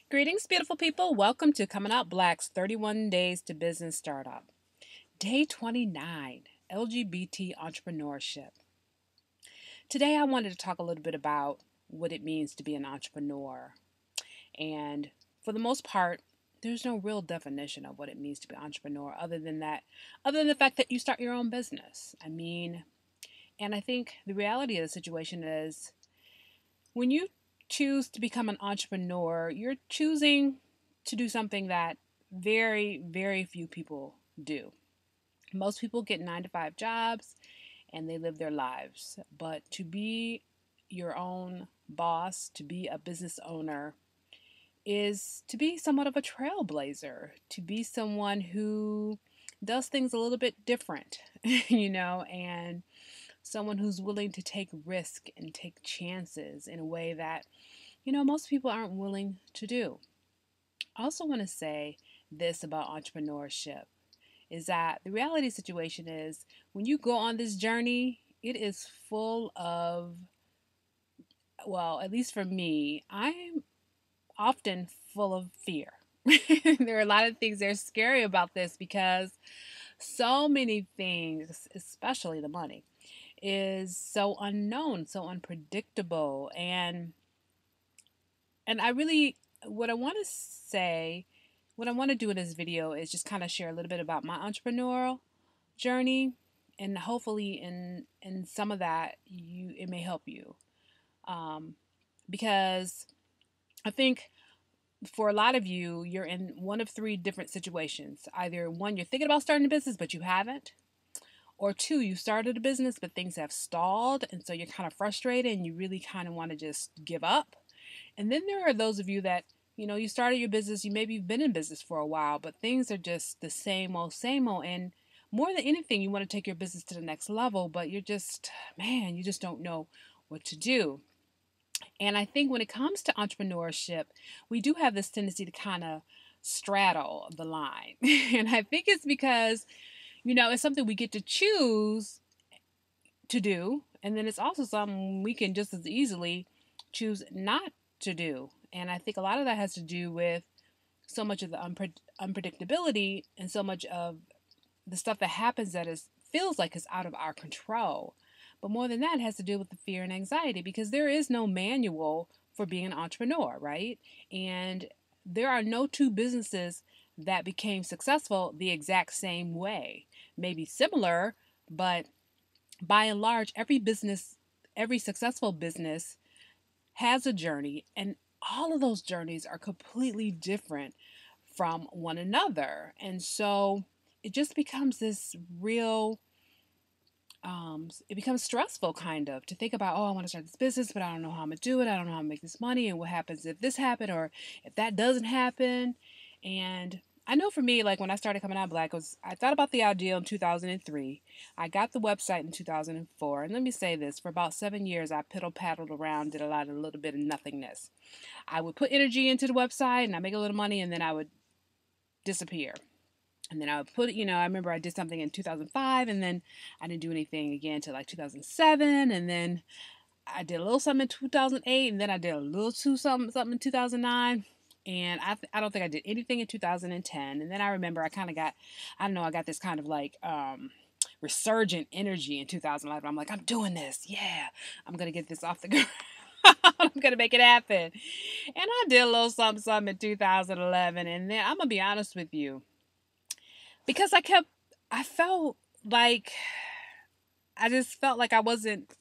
Greetings, beautiful people. Welcome to Coming Out Black's 31 Days to Business Startup. Day 29, LGBT Entrepreneurship. Today I wanted to talk a little bit about what it means to be an entrepreneur. And for the most part, there's no real definition of what it means to be an entrepreneur other than the fact that you start your own business. And I think the reality of the situation is when you choose to become an entrepreneur, you're choosing to do something that very, very few people do. Most people get 9-to-5 jobs and they live their lives. But to be your own boss, to be a business owner, is to be somewhat of a trailblazer, to be someone who does things a little bit different, and someone who's willing to take risk and take chances in a way that, most people aren't willing to do. I also want to say this about entrepreneurship is that the reality situation is when you go on this journey, it is full of, well, at least for me, I'm often full of fear. There are a lot of things that are scary about this because so many things, especially the money, is so unknown, so unpredictable. And I really, what I want to say, what I want to do in this video is just kind of share a little bit about my entrepreneurial journey, and hopefully in some of that it may help you, because I think for a lot of you, you're in one of three different situations. Either one, you're thinking about starting a business but you haven't, or two, you started a business but things have stalled and so you're kind of frustrated and you really kind of want to just give up. And then there are those of you that, you started your business, maybe you've been in business for a while, but things are just the same old, and more than anything, you want to take your business to the next level, but you just don't know what to do. And I think when it comes to entrepreneurship, we do have this tendency to kind of straddle the line. And I think it's because, it's something we get to choose to do. And then it's also something we can just as easily choose not to do. And I think a lot of that has to do with so much of the unpredictability and so much of the stuff that happens that feels like it's out of our control. But more than that, it has to do with the fear and anxiety because there is no manual for being an entrepreneur, right? And there are no two businesses that became successful the exact same way. Maybe similar, but by and large, every successful business has a journey, and all of those journeys are completely different from one another. And so it just becomes this real, it becomes stressful kind of to think about, oh, I want to start this business, but I don't know how I'm going to do it. I don't know how to make this money. And what happens if this happened or if that doesn't happen? And I know for me, like when I started Coming Out Black, I thought about the idea in 2003. I got the website in 2004. And let me say this, for about 7 years, I piddle-paddled around, did a little bit of nothingness. I would put energy into the website and I make a little money and then I would disappear. And then I would put, I remember I did something in 2005 and then I didn't do anything again until like 2007. And then I did a little something in 2008 and then I did a little something in 2009. And I don't think I did anything in 2010. And then I remember I got this kind of like resurgent energy in 2011. I'm like, I'm doing this. Yeah, I'm going to get this off the ground. I'm going to make it happen. And I did a little something in 2011. And then I'm going to be honest with you. Because I just felt like I wasn't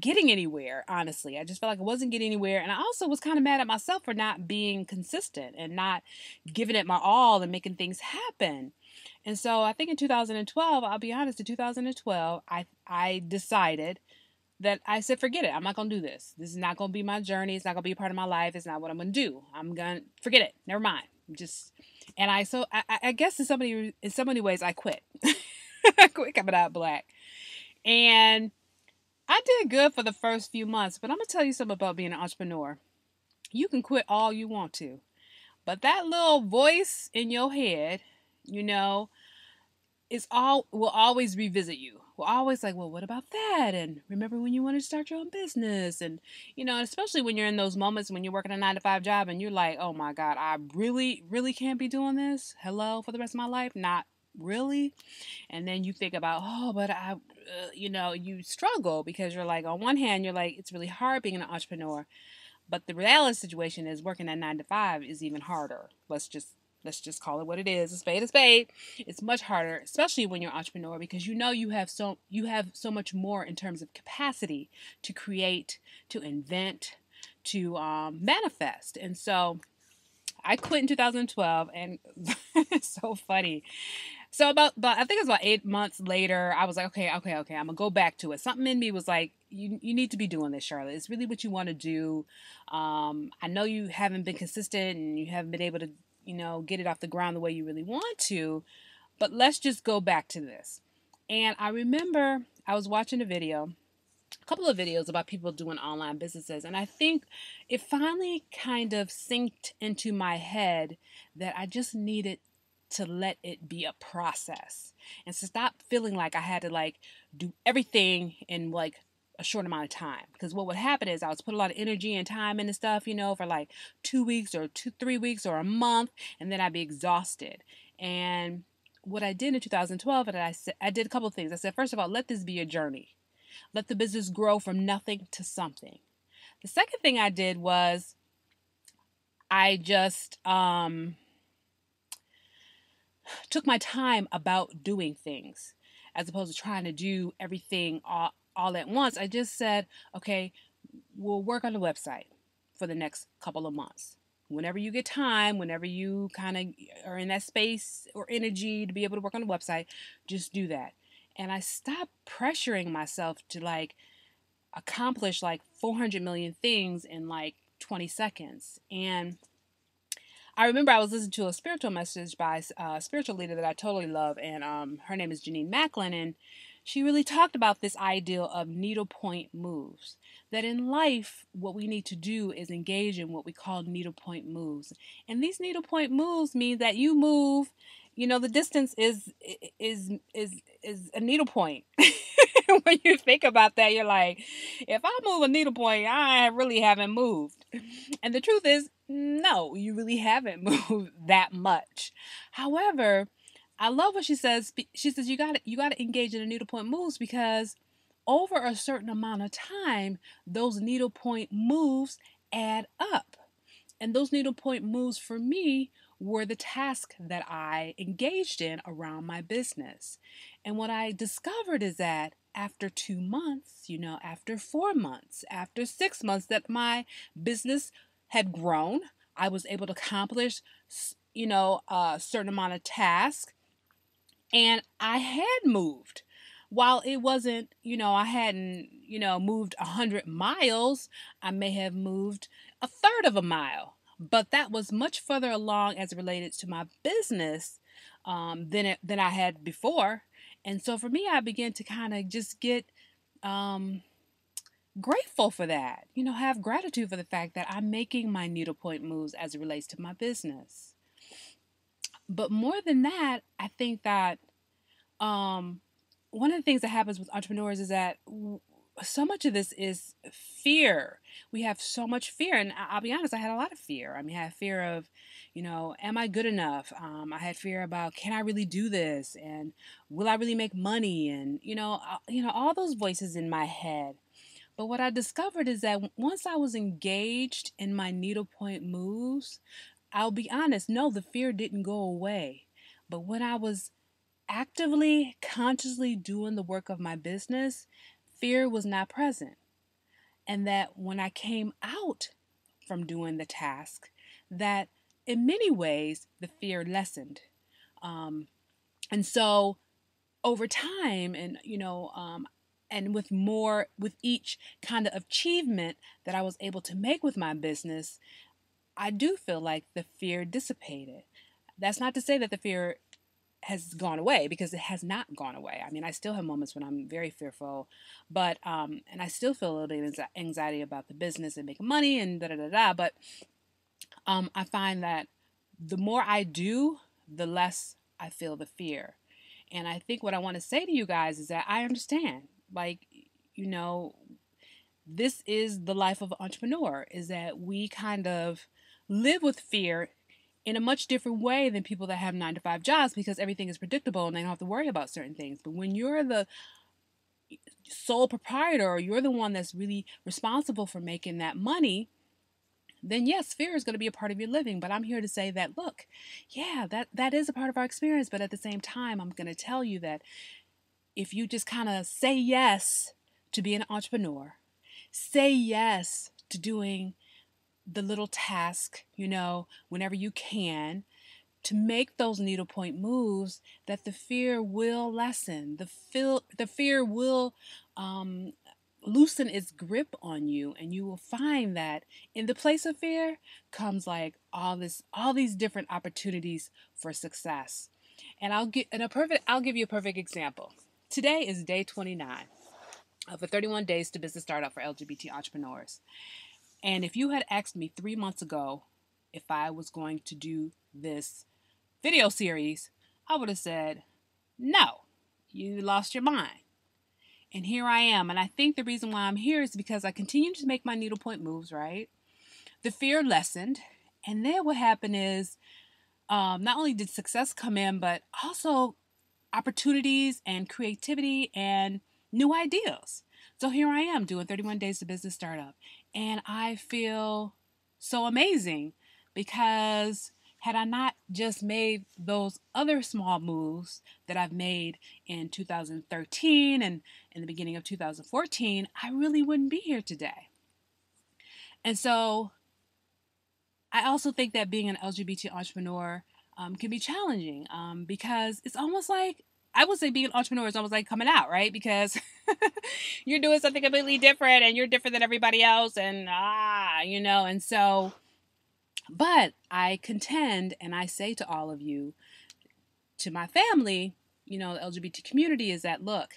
getting anywhere, honestly. I just felt like I wasn't getting anywhere. And I also was kind of mad at myself for not being consistent and not giving it my all and making things happen. And so I think in 2012, I'll be honest, in 2012, I decided that I said, forget it. I'm not going to do this. This is not going to be my journey. It's not going to be a part of my life. It's not what I'm going to do. I'm going to forget it. Never mind. I guess in so many ways I quit. I quit Coming Out Black. And I did good for the first few months, but I'm going to tell you something about being an entrepreneur. You can quit all you want to, but that little voice in your head, will always revisit you. we're always like, well, what about that? And remember when you wanted to start your own business? And, especially when you're in those moments when you're working a 9 to 5 job and you're like, oh my God, I really, really can't be doing this. Hello, for the rest of my life? Not really. And then you think about, oh, but you struggle because you're like, on one hand, you're like, it's really hard being an entrepreneur. But the reality situation is working at 9 to 5 is even harder. Let's just call it what it is. A spade, a spade. It's much harder, especially when you're an entrepreneur, because you have so much more in terms of capacity to create, to invent, to manifest. And so I quit in 2012, and it's so funny. So but I think it's about 8 months later, I was like, okay, I'm gonna go back to it. Something in me was like, you need to be doing this, Charlotte. It's really what you want to do. I know you haven't been consistent and you haven't been able to, get it off the ground the way you really want to, but let's just go back to this. And I remember I was watching a couple of videos about people doing online businesses, and I think it finally kind of synced into my head that I just needed to let it be a process and to stop feeling like I had to like do everything in like a short amount of time. Because what would happen is I would put a lot of energy and time into stuff, for like 2 weeks or 3 weeks or a month, and then I'd be exhausted. And what I did in 2012, and I did a couple of things. I said, first of all, let this be a journey. Let the business grow from nothing to something. The second thing I did was I just took my time about doing things as opposed to trying to do everything all at once. I just said, okay, we'll work on the website for the next couple of months. Whenever you get time, whenever you kind of are in that space or energy to be able to work on the website, just do that. And I stopped pressuring myself to like accomplish like 400 million things in like 20 seconds. And I remember I was listening to a spiritual message by a spiritual leader that I totally love, and her name is Janine Macklin, and she really talked about this ideal of needlepoint moves. That in life, what we need to do is engage in what we call needlepoint moves, and these needlepoint moves mean that you move. The distance is a needlepoint. When you think about that, you're like, if I move a needlepoint, I really haven't moved. And the truth is, no, you really haven't moved that much. However, I love what she says. She says you got to engage in the needlepoint moves because over a certain amount of time, those needlepoint moves add up. And those needlepoint moves for me were the task that I engaged in around my business. And what I discovered is that after 2 months, after 4 months, after 6 months, that my business had grown. I was able to accomplish, a certain amount of tasks, and I had moved. While it wasn't, I hadn't, moved 100 miles, I may have moved a third of a mile. But that was much further along as it related to my business than I had before. And so for me, I began to kind of just get grateful for that. Have gratitude for the fact that I'm making my needlepoint moves as it relates to my business. But more than that, I think that one of the things that happens with entrepreneurs is that so much of this is fear. We have so much fear, and I'll be honest, I had a lot of fear. I had fear of, am I good enough? I had fear about, can I really do this, and will I really make money, and all those voices in my head. But what I discovered is that once I was engaged in my needlepoint moves, I'll be honest, no, the fear didn't go away. But when I was actively, consciously doing the work of my business, fear was not present. And that when I came out from doing the task, that in many ways the fear lessened. And so over time, and with each kind of achievement that I was able to make with my business, I do feel like the fear dissipated. That's not to say that the fear has gone away, because it has not gone away. I still have moments when I'm very fearful, but and I still feel a little bit of anxiety about the business and making money and da da da da. But I find that the more I do, the less I feel the fear. And I think what I want to say to you guys is that I understand. Like, you know, this is the life of an entrepreneur, is that we kind of live with fear in a much different way than people that have 9 to 5 jobs, because everything is predictable and they don't have to worry about certain things. But when you're the sole proprietor, or you're the one that's really responsible for making that money, then yes, fear is going to be a part of your living. But I'm here to say that, look, yeah, that is a part of our experience. But at the same time, I'm going to tell you that if you just kind of say yes to being an entrepreneur, say yes to doing the little task, whenever you can, to make those needlepoint moves, that the fear will lessen. The fear will loosen its grip on you, and you will find that in the place of fear comes like all these different opportunities for success. And I'll give you a perfect example. Today is day 29 of a 31 days to business startup for LGBT entrepreneurs. And if you had asked me 3 months ago if I was going to do this video series, I would have said, no, you lost your mind. And here I am. And I think the reason why I'm here is because I continue to make my needlepoint moves, right? The fear lessened. And then what happened is, not only did success come in, but also opportunities and creativity and new ideas. So here I am doing 31 days to business startup. And I feel so amazing, because had I not just made those other small moves that I've made in 2013 and in the beginning of 2014, I really wouldn't be here today. And so I also think that being an LGBT entrepreneur can be challenging, because it's almost like, I would say being an entrepreneur is almost like coming out, right? Because you're doing something completely different and you're different than everybody else, and and so, but I contend and I say to all of you, to my family, the LGBT community, is that, look,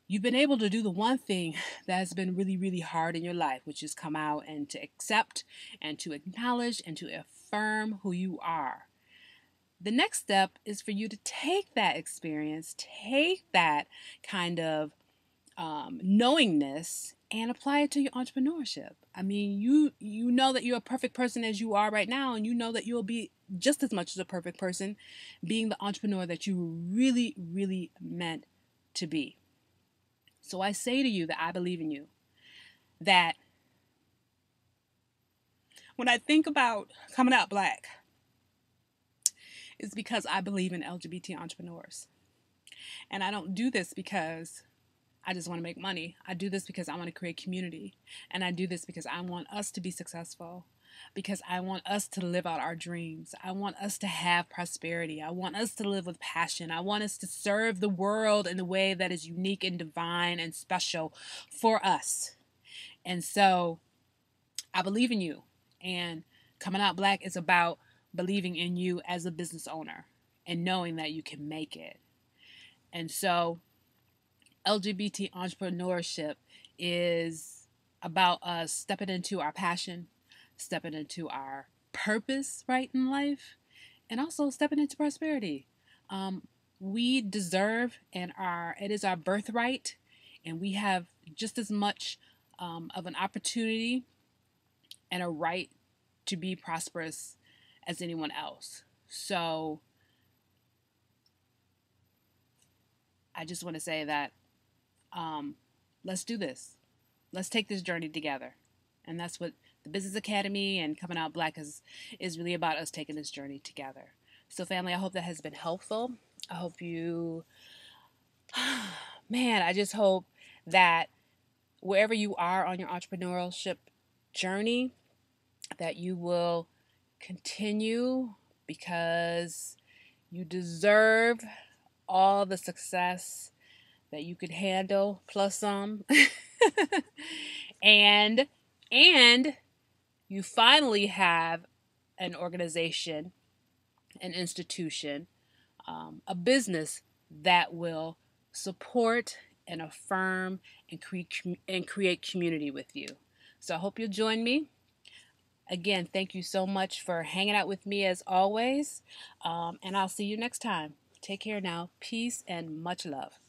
you've been able to do the one thing that has been really, really hard in your life, which is come out and to accept and to acknowledge and to affirm who you are. The next step is for you to take that experience, take that kind of knowingness, and apply it to your entrepreneurship. I mean, you know that you're a perfect person as you are right now, and you know that you'll be just as much as a perfect person being the entrepreneur that you were really, really meant to be. So I say to you that I believe in you. That when I think about coming out black, it's because I believe in LGBT entrepreneurs. And I don't do this because I just want to make money. I do this because I want to create community. And I do this because I want us to be successful. Because I want us to live out our dreams. I want us to have prosperity. I want us to live with passion. I want us to serve the world in a way that is unique and divine and special for us. And so I believe in you. And coming out black is about believing in you as a business owner and knowing that you can make it. And so LGBT entrepreneurship is about us stepping into our passion, stepping into our purpose right in life, and also stepping into prosperity. We deserve, and it is our birthright, and we have just as much of an opportunity and a right to be prosperous as anyone else. So I just want to say that let's do this. Let's take this journey together. And that's what the Business Academy and Coming Out Black is really about, us taking this journey together. So family, I hope that has been helpful. I hope you, I just hope that wherever you are on your entrepreneurship journey, that you will continue, because you deserve all the success that you could handle, plus some. and you finally have an organization, an institution, a business that will support and affirm and create community with you. So I hope you'll join me. Again, thank you so much for hanging out with me as always, and I'll see you next time. Take care now. Peace and much love.